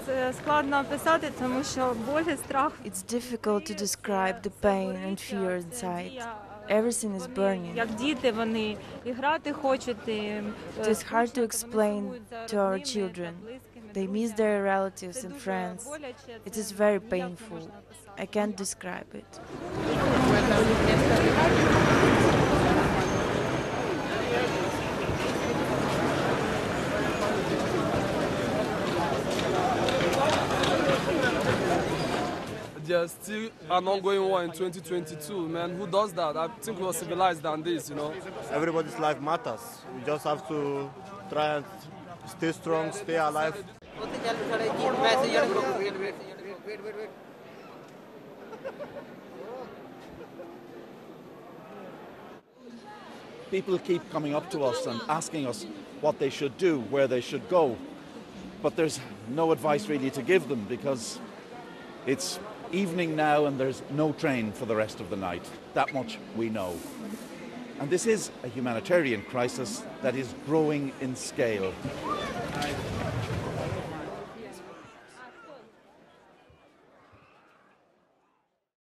Це складно описати, тому що боль і страх. It's difficult to describe the pain and fear inside. Everything is burning. Як діти, вони і грати хочуть. It is hard to explain to our children. They miss their relatives and friends. It is very painful. I can't describe it. There's still an ongoing war in 2022, man. Who does that? I think we're civilized than this, you know. Everybody's life matters. You just have to try and stay strong, stay alive. People keep coming up to us and asking us what they should do, where they should go. But there's no advice really to give them because it's evening now and there's no train for the rest of the night. That much we know. And this is a humanitarian crisis that is growing in scale.